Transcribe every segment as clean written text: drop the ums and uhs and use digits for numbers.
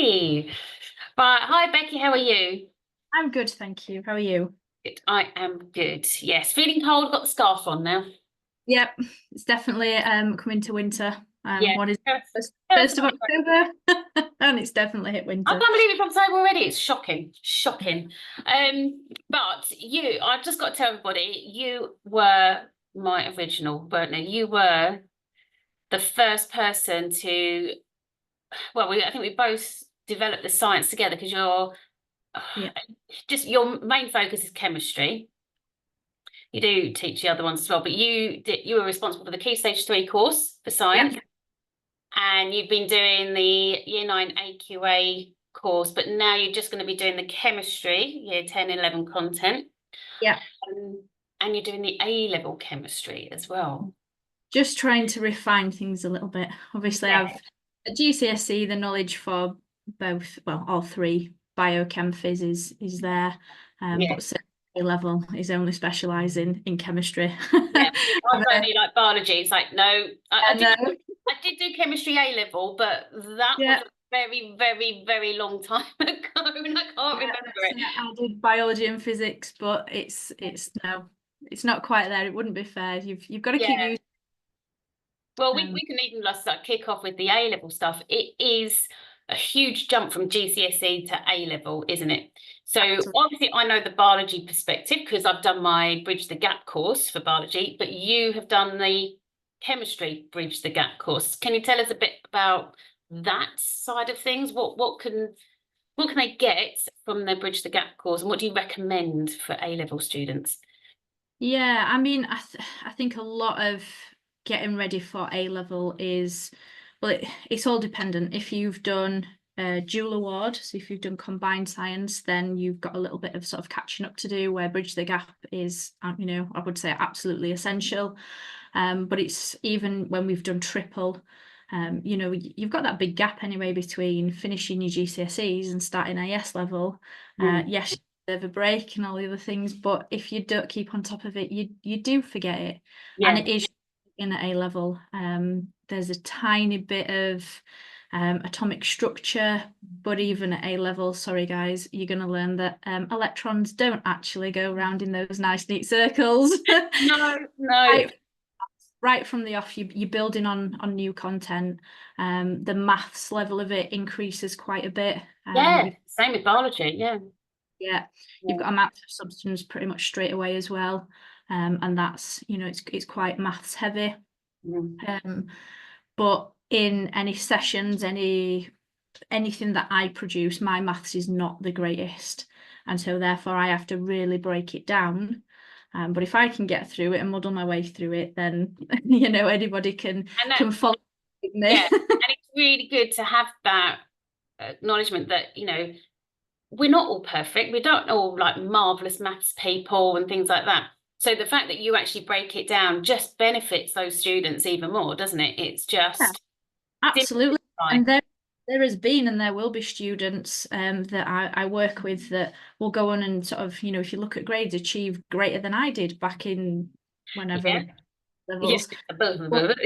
Hey. Right. Hi, Becky. How are you? I'm good, thank you. How are you? Good. I am good. Yes. Feeling cold. Got the scarf on now. Yep, it's definitely coming to winter. Yeah. What is Yes. it? Yes. First of October, and it's definitely hit I winter. can't believe it's October already. It's shocking. Shocking. But I've just got to tell everybody, you were my original, weren't you? You were the first person to, well, I think we both developed the science together because Yeah, just your main focus is chemistry. You do teach the other ones as well, but you were responsible for the Key Stage 3 course for yeah, science, and you've been doing the Year 9 AQA course, but now you're just going to be doing the chemistry, Year 10, 11 content, yeah. um, and you're doing the A-level chemistry as well. Just trying to refine things a little bit. Obviously, Yeah. I've at GCSE the knowledge for both, well, all three biochem phys is there, Yeah. but A level is only specialising in chemistry. Yeah. I've Uh, only like biology. It's like, no, I and did I did do chemistry A level, but that was yeah, a very, very, very long time ago, and I can't yeah, remember so it. I did biology and physics, but it's no, it's not quite there. It wouldn't be fair. You've got to keep Yeah. using. Well, we, Um, we can even just like kick off with the A level stuff. It is a huge jump from GCSE to A level, isn't it? So absolutely. obviously, I know the biology perspective because I've done my Bridge the Gap course for biology, but you have done the chemistry Bridge the Gap course. Can you tell us a bit about that side of things? What can they get from their Bridge the Gap course, and what do you recommend for A level students? Yeah, I mean, I think a lot of getting ready for A level is, well, it's all dependent. If you've done dual award, so if you've done combined science, then you've got a little bit of sort of catching up to do. Where Bridge the Gap is, I would say absolutely essential. But it's even when we've done triple. You've got that big gap anyway between finishing your GCSEs and starting AS level. Mm. Yes, of a break and all the other things, but if you don't keep on top of it, you do forget it. And Yeah, it is in at A level. There's a tiny bit of atomic structure, but even at A level, sorry guys, you're going to learn that electrons don't actually go around in those nice neat circles. no, no. Right, right from the off, you're building on new content. The maths level of it increases quite a bit. Yeah, same with biology. Yeah. Yeah, you've Yeah. got a maths substance pretty much straight away as well. And that's, it's quite maths heavy. Mm. Um, but in any sessions, anything that I produce, my maths is not the greatest. And so therefore I have to really break it down. But if I can get through it and muddle my way through it, then anybody can And that, can follow me. yeah, and it's really good to have that acknowledgement that, we're not all perfect. We don't all like marvelous maths people and things like that. So the fact that you actually break it down just benefits those students even more, doesn't it? It's just Absolutely. simplified. And there has been and there will be students that I work with that will go on and sort of, if you look at grades, achieve greater than I did back in Yeah. whenever Yeah. levels. But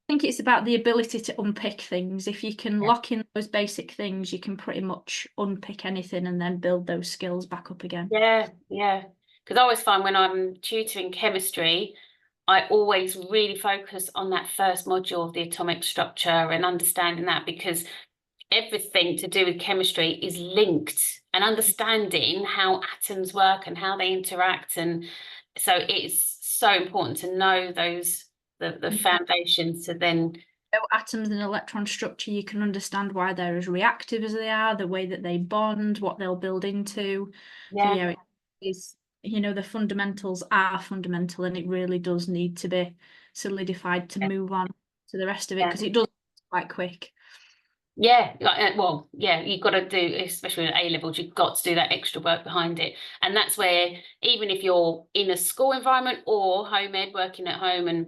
I think it's about the ability to unpick things. If you can lock in those basic things, you can pretty much unpick anything and then build those skills back up again. Yeah, yeah. Because I always find when I'm tutoring chemistry, I always really focus on that first module of the atomic structure and understanding that because everything to do with chemistry is linked and understanding how atoms work and how they interact. And so it's so important to know the Yeah. foundations to then, Atoms and electron structure, you can understand why they're as reactive as they are, the way that they bond, what they'll build into. So yeah, yeah, it is, the fundamentals are fundamental and it really does need to be solidified to yeah, move on to the rest of it yeah. because it does quite quick. Yeah, well, yeah, you've got to do, especially at A levels, you've got to do that extra work behind it. And that's where, even if you're in a school environment or home ed, working at home and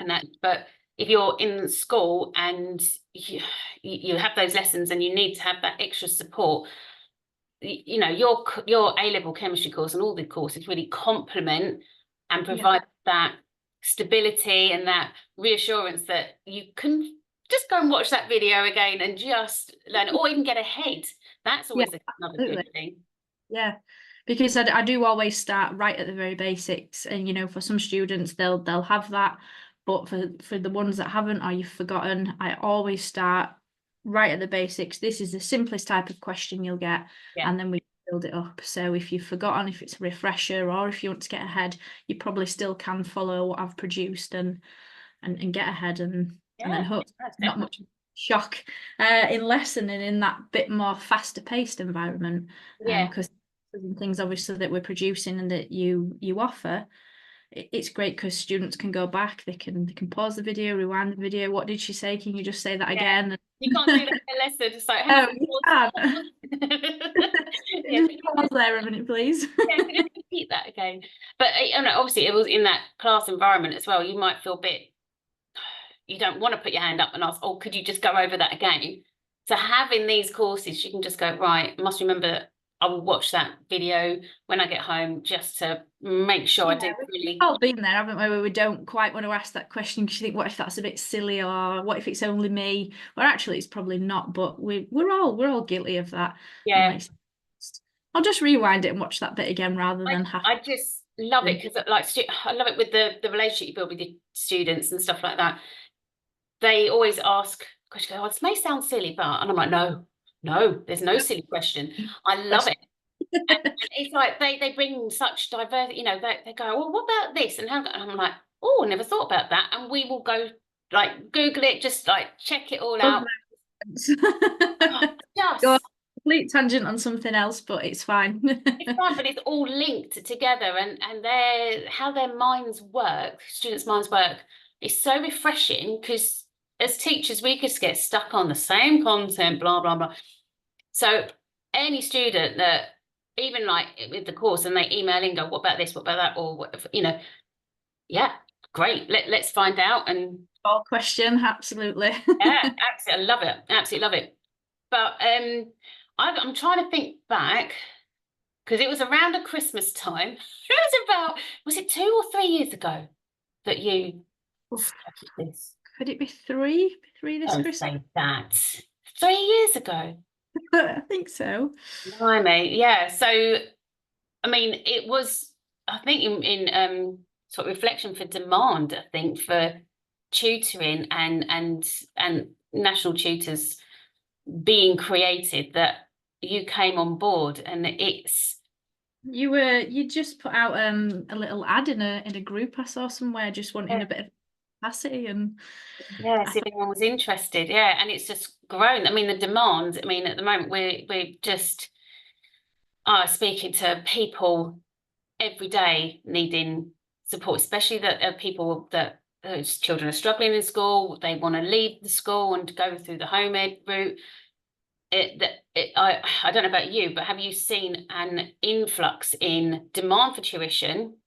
that, but if you're in school and you have those lessons and you need to have that extra support, your A level chemistry course and all the courses really complement and Yeah. provide that stability and that reassurance that you can just go and watch that video again and just learn, or even get ahead. That's Yeah, always another absolutely. good thing. Yeah, because I do always start right at the very basics, and you know, for some students they'll have that, but for the ones that haven't or you've forgotten, I always start right at the basics. This is the simplest type of question you'll get, Yeah. and then we build it up. So if you've forgotten, if it's a refresher, or if you want to get ahead, you probably still can follow what I've produced and get ahead, and then hope not much shock in lesson and in that bit more faster paced environment. Yeah. Because things obviously that we're producing and that you offer, it's great because students can go back, they can pause the video, rewind the video. What did she say? Can you just say that again? You can't do that in a lesson. It's like, hang Oh, on, you pause. can. Just pause there a minute, please. Yeah, can you repeat that again? But you know, obviously it was in that class environment as well. You might feel a bit, you don't want to put your hand up and ask, oh, could you just go over that again? So having these courses, you can just go, right, I must remember I will watch that video when I get home just to make sure I did really. We've all been there, haven't we, where we don't quite want to ask that question because you think, what if that's a bit silly, or what if it's only me? Well, actually, it's probably not, but we're all guilty of that. Yeah. Like, I'll just rewind it and watch that bit again rather than have. I just love it because, like, I love it with the relationship you build with your students and stuff like that. They always ask questions. Oh, this may sound silly, but, and I'm like, no, there's no silly question. I love it. And it's like they bring such diversity, you know, they go, well, what about this? And I'm like, oh, I never thought about that. And we will go like Google it, just like check it all out. Go on, Just complete tangent on something else, but it's fine. it's fun, but it's all linked together, and their how their minds work, students' minds work, is so refreshing because as teachers we just get stuck on the same content, blah blah blah. So any student that even like with the course and they email in, go, what about this, what about that, or what, you know, yeah, great, let's find out. And All question, absolutely. yeah, absolutely, I love it, absolutely love it. But I'm trying to think back because it was around a Christmas time. It was about, was it 2 or 3 years ago that you started this? Could it be three this Don't Christmas? say that. 3 years ago. I think so. Blimey, yeah. So, I mean, it was, I think in sort of reflection for demand, I think, for tutoring and national tutors being created that you came on board, and it's You just put out a little ad in a group I saw somewhere, just wanting a bit of capacity, and yeah, see if anyone was interested. Yeah, and it's just grown. I mean, the demand. I mean, at the moment we're just speaking to people every day needing support, especially that people that whose children are struggling in school. They want to leave the school and go through the home ed route. I don't know about you, but have you seen an influx in demand for tuition,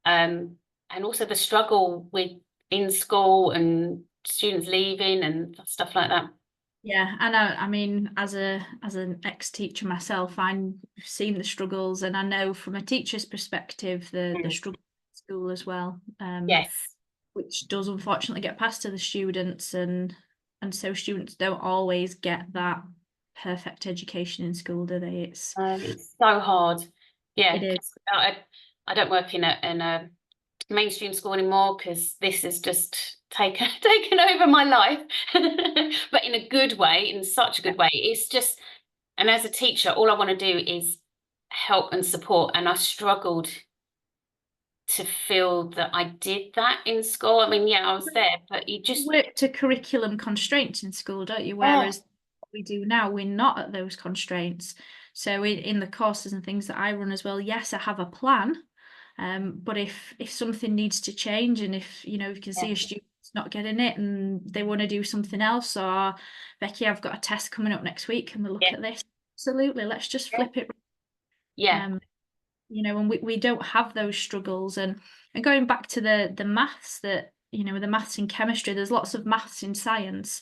and also the struggle with in school and students leaving and stuff like that? yeah, and I mean, as an ex-teacher myself, I've seen the struggles, and I know from a teacher's perspective the struggle in school as well. Yes. Which does unfortunately get passed to the students, and so students don't always get that perfect education in school, do they? It's so hard. Yeah, It is. I don't work in a mainstream school anymore because this has just taken over my life, but in a good way, in such a good way. It's just, and as a teacher, all I want to do is help and support, and I struggled to feel that I did that in school. I mean, yeah, I was there, but you just work to curriculum constraints in school, don't you? Whereas what we do now, we're not at those constraints. So in the courses and things that I run as well, yes, I have a plan. But if something needs to change, and if you can see a student's not getting it and they want to do something else, or Becky, I've got a test coming up next week and we'll look at this. Absolutely, let's just flip it. Yeah. And we don't have those struggles, and going back to the maths, that the maths in chemistry, there's lots of maths in science.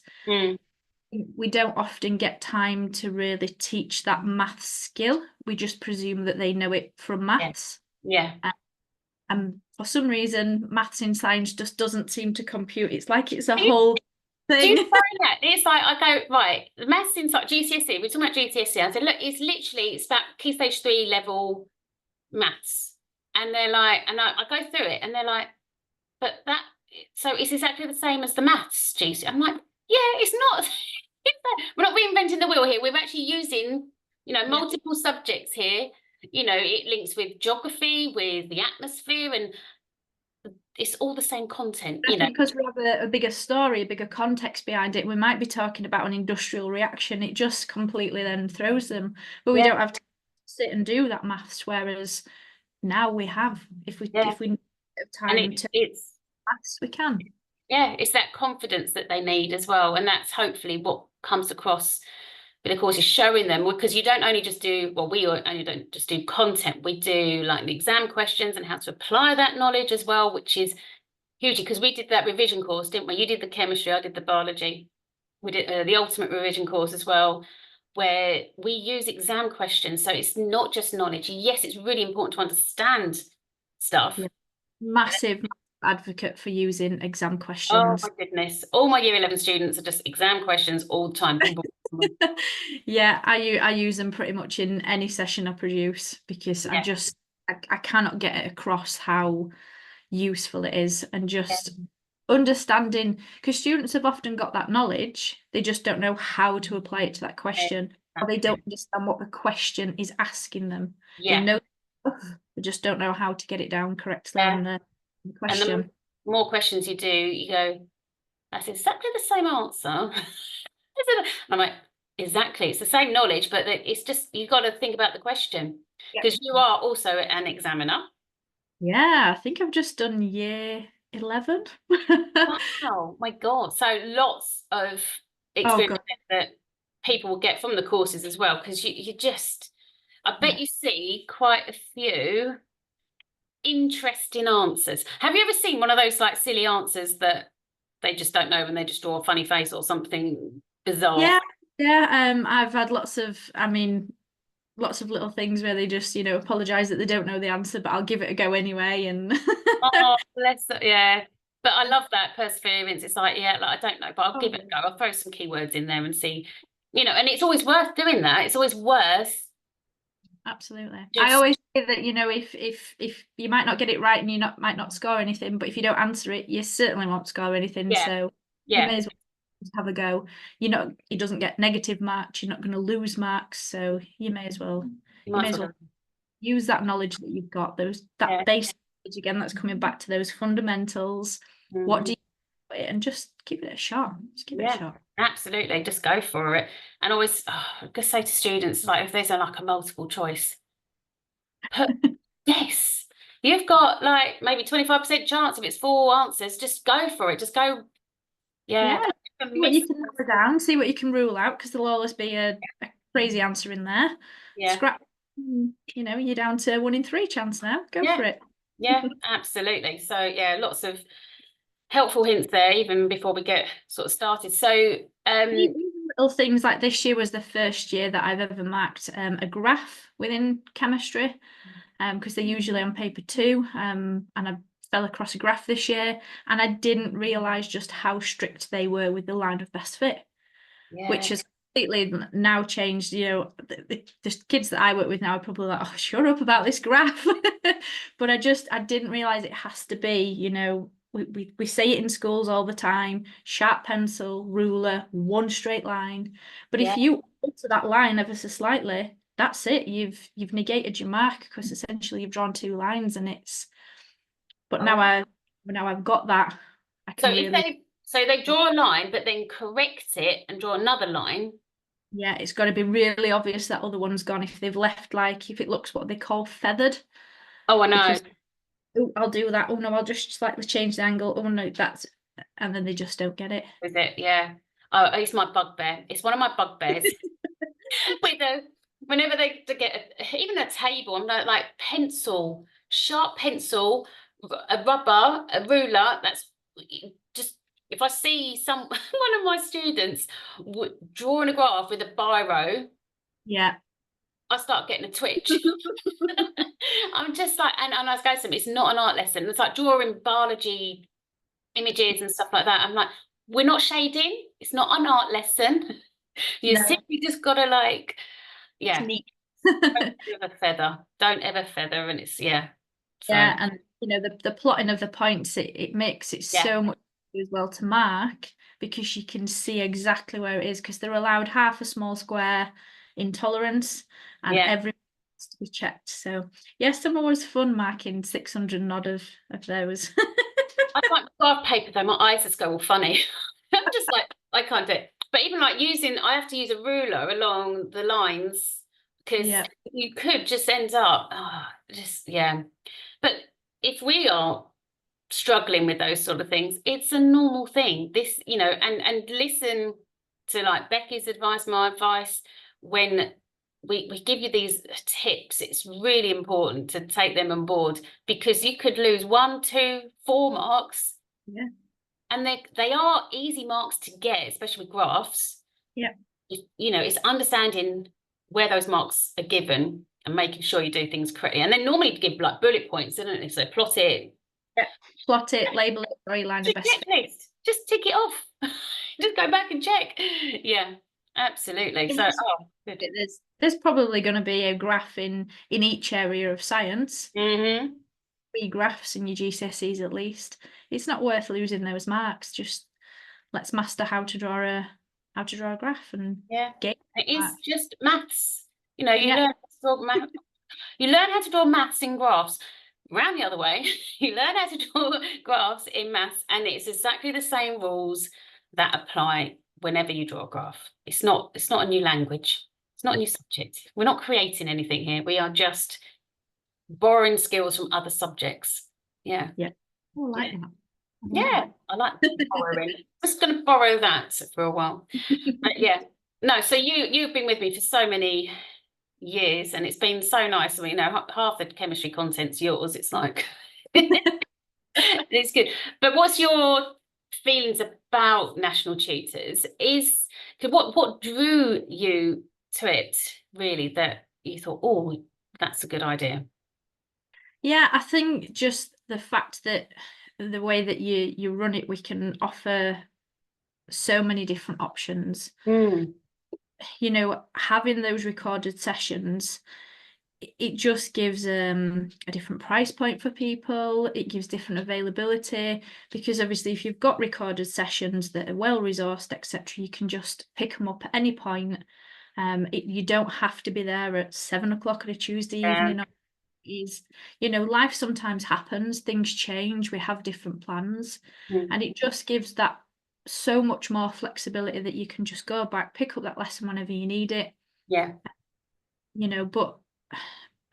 We don't often get time to really teach that maths skill. We just presume that they know it from maths. Yeah. And for some reason, maths in science just doesn't seem to compute. It's like it's a whole Do you thing. find that? It's like, I go, right, the maths inside GCSE, we're talking about GCSE. I said, look, it's about key stage 3 level maths. And they're like, and I go through it and they're like, but that, so it's exactly the same as the maths GCSE. I'm like, yeah, it's not. We're not reinventing the wheel here. We're actually using, Yeah. multiple subjects here. It links with geography, with the atmosphere, and it's all the same content, I think because we have a bigger story, a bigger context behind it, we might be talking about an industrial reaction. It just completely then throws them. But we Yeah, don't have to sit and do that maths, whereas now we have, yeah. if we have And time to it's maths, we can. yeah, it's that confidence that they need as well. And that's hopefully what comes across with the course, is showing them, because you don't only just do, well, we only don't just do content, we do like the exam questions and how to apply that knowledge as well, which is huge, because we did that revision course, didn't we? You did the chemistry, I did the biology. We did the ultimate revision course as well, where we use exam questions. So it's not just knowledge. Yes, it's really important to understand stuff. Yeah. Massive advocate for using exam Oh questions. my goodness. All my year 11 students are just exam questions all the time. Boom, boom, boom. Yeah, I use them pretty much in any session I produce because Yeah, I cannot get it across how useful it is, and yeah, just understanding, because students have often got that knowledge, they just don't know how to apply it to that question, or they don't understand what the question is asking them. They yeah, know stuff, they just don't know how to get it down correctly yeah. on the And the question. more questions you do, you go, that's exactly the same answer. And I'm like, exactly. It's the same knowledge, but it's just, you've got to think about the question, Yep. because you are also an examiner. Yeah, I think I've just done year 11. Wow, my God. So lots of Oh experience God. that people will get from the courses as well, because you just, I bet Yeah. you see quite a few interesting answers. Have you ever seen one of those like silly answers that they just don't know and they just draw a funny face or something bizarre? Yeah, yeah. I've had lots of little things where they just, apologize that they don't know the answer, but I'll give it a go anyway. And Oh, bless it. Yeah. But I love that perseverance. It's like, yeah, like I don't know, but I'll give it a oh, go. I'll throw some keywords in there and see, and it's always worth doing that. It's always worth absolutely. I just, always say that, if you might not get it right and might not score anything, but if you don't answer it, you certainly won't score anything. yeah, So you yeah, may as well just have a go. It doesn't get negative marks, you're not going to lose marks, so you you might may as as well. well use that knowledge that you've got, that Yeah. basic knowledge again, that's coming back to those fundamentals. What Mhm. do you do with it, and just give it a shot. Just give it a Yeah, shot. absolutely. Just go for it. And always, I just say to students, like if there's like a multiple choice, put yes. You've got like maybe 25% chance if it's 4 answers, just go for it. Just go, yeah, Yeah, don't see what miss. you can narrow down, see what you can rule out, because there'll always be a crazy answer in there. Yeah, Scrap, you're down to 1 in 3 chance now. Go yeah, for it. yeah, absolutely. So yeah, lots of helpful hints there even before we get sort of started. So Even little things like this year was the first year that I've ever marked a graph within chemistry, because they're usually on paper 2, and I fell across a graph this year, and I didn't realise just how strict they were with the line of best fit, which yeah, has completely now changed. The kids that I work with now are probably like, oh, shut up about this graph. But I didn't realise it has to be, we say it in schools all the time: sharp pencil, ruler, one straight line. But yeah. if you alter that line ever so slightly, that's it. You've negated your mark, because essentially you've drawn 2 lines, and it's. But Oh. now I've got that, I So can if really. they draw a line, but then correct it and draw another line. Yeah, it's got to be really obvious that other one's gone if they've left, like, if it looks what they call feathered, Oh, I know. because oh, I'll do that. Oh no, I'll just slightly change the angle. Oh no, and then they just don't get it. Is it? Yeah. Oh, it's my bugbear. It's one of my bugbears. With whenever they get even a table, I'm like pencil, sharp pencil, a rubber, a ruler. That's just if I see one of my students drawing a graph with a biro, Yeah. I start getting a twitch. I'm just like, and I go to them, it's not an art lesson. It's like drawing biology images and stuff like that. I'm like, we're not shading. It's not an art lesson. You No, simply just gotta like, yeah, sneak. don't ever feather. Don't ever feather. And it's, yeah. So, Yeah, and the plotting of the points, it makes it yeah, so much easier as well to mark because you can see exactly where it is because they're allowed half a small square in tolerance and yeah. every has to be checked. So yes, some always fun marking 600 and odd of those. I like graph paper though, my eyes just go all funny. I'm just like, I can't do it. But even like I have to use a ruler along the lines because Yeah, you could just end up, just, yeah. But if we are struggling with those sort of things, it's a normal thing. This, and listen to like Becky's advice, my advice, when we give you these tips, it's really important to take them on board because you could lose 1, 2, 4 marks, yeah, and they are easy marks to get, especially with graphs. yeah. It's understanding where those marks are given and making sure you do things correctly. And then normally give like bullet points, don't they? So plot it, Yeah. Plot it, label it, storyline of just best fit. checklist. Just tick it off. Just go back and check. Yeah, absolutely. So, good. There's probably going to be a graph in each area of science. Mm-hmm. 3 graphs in your GCSEs at least. It's not worth losing those marks. Just let's master how to draw a graph and Yeah, get it is marks. just maths. You Yeah, learn how to draw math. You learn how to draw maths in graphs. Round the other way, you learn how to draw graphs in maths, and it's exactly the same rules that apply whenever you draw a graph. It's not a new language. It's not a new subject. We're not creating anything here. We are just borrowing skills from other subjects. Yeah. yeah. Oh, I Yeah. like that. I like Yeah. I like borrowing. Just going to borrow that for a while. But yeah. No, so you've been with me for so many years, and it's been so nice. I mean, half the chemistry content's yours. It's like it's good. But what's your feelings about national tutors? What drew you to it really that you thought, oh, that's a good idea? Yeah, I think just the fact that the way that you run it, we can offer so many different options. Mm, Having those recorded sessions, it just gives a different price point for people. It gives different availability because obviously if you've got recorded sessions that are well resourced, etc., you can just pick them up at any point. You don't have to be there at 7 o'clock on a Tuesday yeah, evening. Life sometimes happens, things change, we have different plans, mm, and it just gives that so much more flexibility that you can just go back, pick up that lesson whenever you need it. yeah, But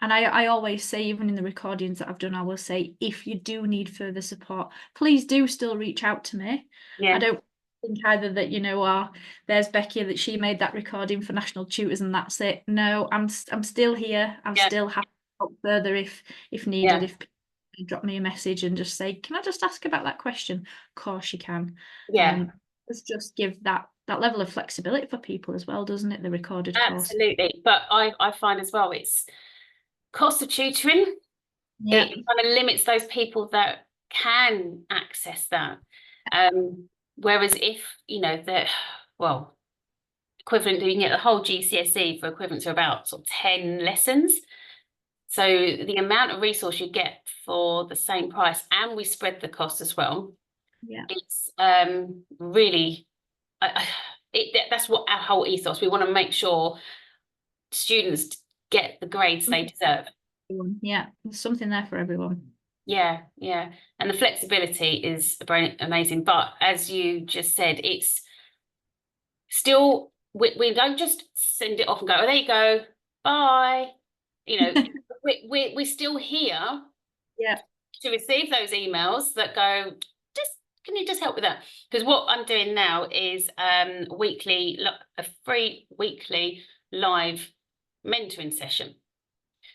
and I always say, even in the recordings that I've done, I will say, if you do need further support, please do still reach out to me. I yeah, don't think either that, there's Becky, that she made that recording for national tutors and that's it. No, I'm still here. I'm yeah, still happy to help further if needed. yeah, If people drop me a message and just say, can I just ask about that question? Of course you can. yeah. Let's just give that level of flexibility for people as well, doesn't it? The recorded course. Absolutely. But I find as well it's cost of tutoring. Yeah. It kind of limits those people that can access that. Whereas if, well, equivalent, you can get the whole GCSE for equivalent to about sort of 10 lessons. So the amount of resource you get for the same price, and we spread the cost as well. Yeah. It's really, that's what our whole ethos. We want to make sure students get the grades they deserve. Yeah, there's something there for everyone. Yeah, yeah. And the flexibility is amazing. But as you just said, it's still, we don't just send it off and go, oh, there you go, bye. We're still here Yeah. to receive those emails that go, can you just help with that? Because what I'm doing now is a free weekly live mentoring session.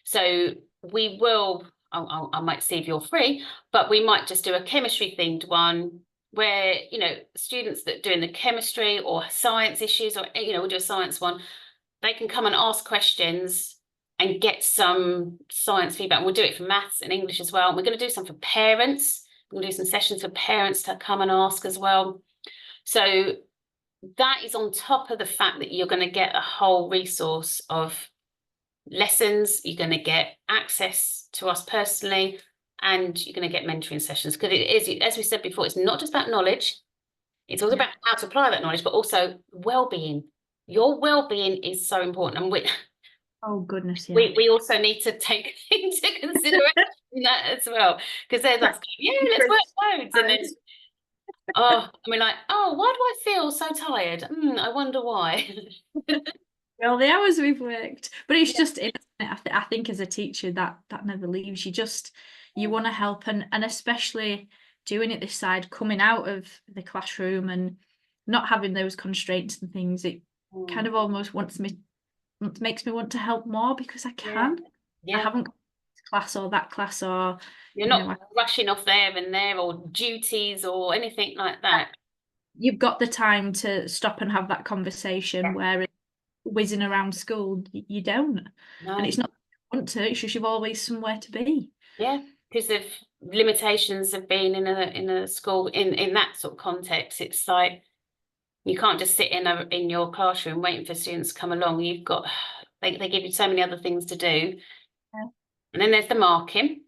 So we will, I might see if you're free, but we might just do a chemistry themed one where, students that are doing the chemistry or science issues, or, we'll do a science one, they can come and ask questions and get some science feedback. We'll do it for maths and English as well. And we're going to do some for parents. We'll do some sessions for parents to come and ask as well. So that is on top of the fact that you're going to get a whole resource of lessons, you're going to get access to us personally, and you're going to get mentoring sessions, because it is, as we said before, it's not just about knowledge, it's also about how to apply that knowledge, but also well-being. Your well-being is so important, and Oh goodness, yeah. we also need to take into consideration that as well, because they're like, yeah, let's work loads, and then oh, I mean, like, oh, why do I feel so tired? I wonder why. All the hours we've worked, but it's Yeah. just I think as a teacher that never leaves. You want to help, and especially doing it this side, coming out of the classroom and not having those constraints and things. It kind of almost makes me want to help more because I can. I Yeah. haven't got this class or that class, or You're not rushing off there and there, or duties or anything like that. you've got the time to stop and have that conversation. Yeah. Where whizzing around school, you don't. No. And it's not that you want to, it's just you've always somewhere to be. Yeah, because of limitations of being in a school in that sort of context. It's like you can't just sit in your classroom waiting for students to come along. You've got they give you so many other things to do. Yeah. And then there's the marking.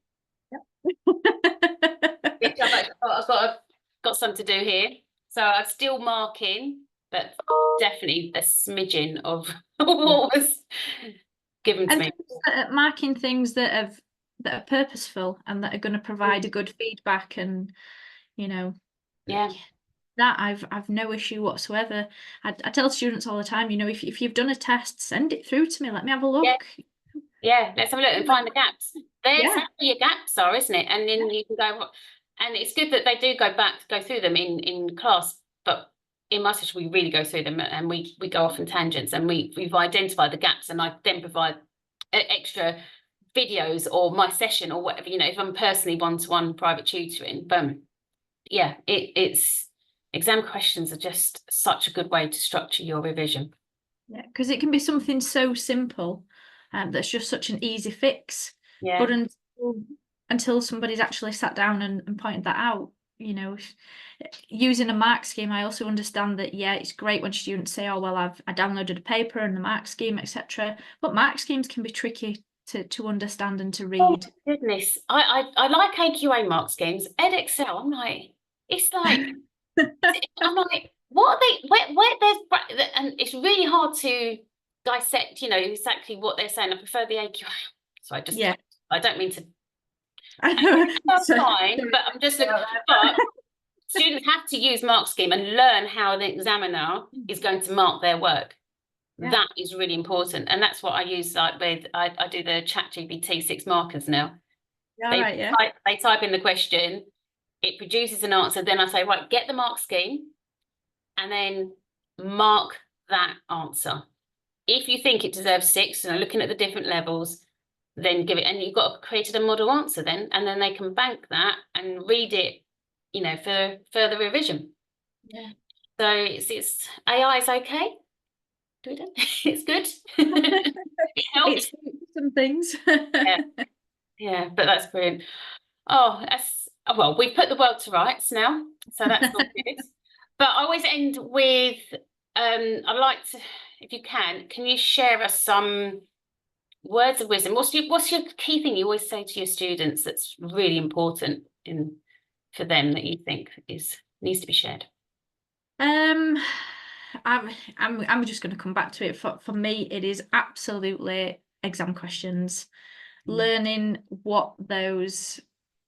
Which I've got some to do here. So I'm still marking, but definitely a smidgen of what was given to me. Marking things that are purposeful and that are going to provide a good feedback, and Yeah. that I've no issue whatsoever. I tell students all the time, if you've done a test, send it through to me. Let me have a look. Yeah, let's have a look and find the gaps. There's how your gaps are, isn't it? And then you can go, and it's good that they do go through them in class, but in my session we really go through them, and we go off in tangents, and we've identified the gaps, and I then provide extra videos or my session or whatever, if I'm personally one-to-one private tutoring. But yeah, it's exam questions are just such a good way to structure your revision. Yeah, because it can be something so simple, that's just such an easy fix. Yeah. But until somebody's actually sat down and pointed that out, using a mark scheme, I also understand that, yeah, it's great when students say, oh, well, I downloaded a paper and the mark scheme, etc. But mark schemes can be tricky to understand and to read. Oh, goodness. I like AQA mark schemes. Edexcel, I'm like, it's like, I'm like, what are they, where there's, and it's really hard to dissect, exactly what they're saying. I prefer the AQA. So I don't mean to, that's fine, but I'm just looking, but students have to use mark scheme and learn how the examiner is going to mark their work. Yeah. That is really important, and that's what I use. Like I do the ChatGPT 6 markers now. They type in the question, it produces an answer. Then I say, right, get the mark scheme, and then mark that answer. If you think it deserves 6, and looking at the different levels, then give it. And you've got created a model answer then, and then they can bank that and read it, for further revision. Yeah. So it's AI is okay. Do we do? It's good. It helps. It's some things. Yeah, but that's brilliant. Oh, well, we've put the world to rights now, so that's all good. But I always end with, I'd like to, if you can you share us some words of wisdom? What's your key thing you always say to your students that's really important for them that you think needs to be shared? I'm just going to come back to it. For me, it is absolutely exam questions. Learning what those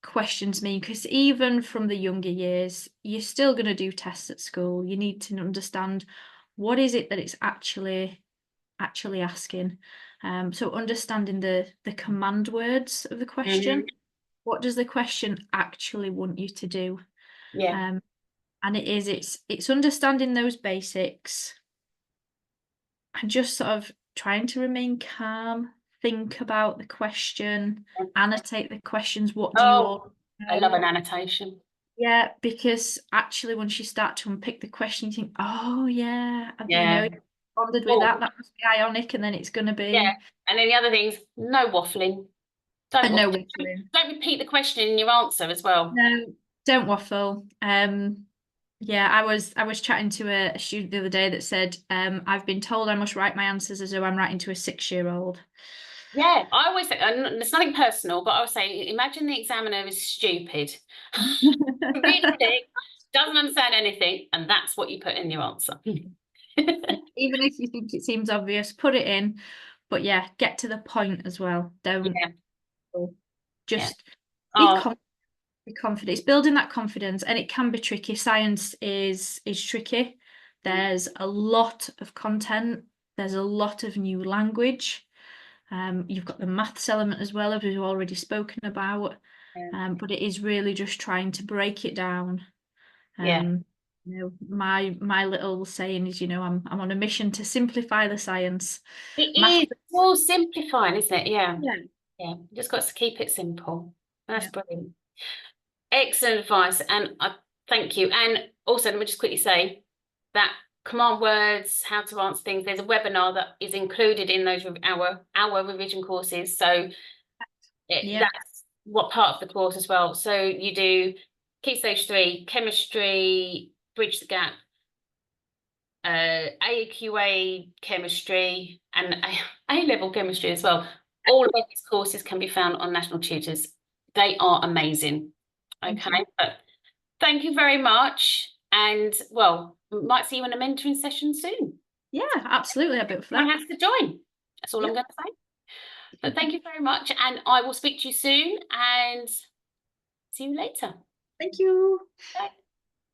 questions mean, because even from the younger years, you're still going to do tests at school. You need to understand what is it that it's actually asking. So understanding the command words of the question. What does the question actually want you to do? Yeah. And it's understanding those basics and just sort of trying to remain calm, think about the question, annotate the questions. What do you all know? I love an annotation. Yeah, because actually once you start to unpick the question, you think, oh yeah, responded with that must be ionic, and then it's going to be. Yeah, and then the other things, no waffling. No waffling. Don't repeat the question in your answer as well. No, don't waffle. Yeah, I was chatting to a student the other day that said, I've been told I must write my answers as though I'm writing to a 6-year-old. Yeah, I always say, and it's nothing personal, but I always say, imagine the examiner is stupid, really sick, doesn't understand anything, and that's what you put in your answer. Even if you think it seems obvious, put it in. But yeah, get to the point as well. Don't Yeah, yeah. just be Oh, be confident. It's building that confidence, and it can be tricky. Science is tricky. There's a lot of content. There's a lot of new language. You've got the maths element as well, as we've already spoken about. yeah. But it is really just trying to break it down. Yeah. You know, my little saying is, I'm on a mission to simplify the science. It Math, is. It's all simplifying, isn't it? Yeah. yeah, Yeah. Just got to keep it simple. That's yeah. brilliant. Excellent advice. And I thank you. And also, let me just quickly say that command words, how to answer things, there's a webinar that is included in those our revision courses. So Yeah. that's what part of the course as well. So you do Key Stage 3, chemistry, bridge the gap, AQA chemistry, and A-level chemistry as well. All of these courses can be found on National Tutors. They are amazing. Thank Okay, you. but thank you very much. And well, we might see you in a mentoring session soon. Yeah, absolutely. I'd be up for Someone that. has to join. That's all I'm Yeah. going to say. But thank you very much. And I will speak to you soon and see you later. Thank you. Bye.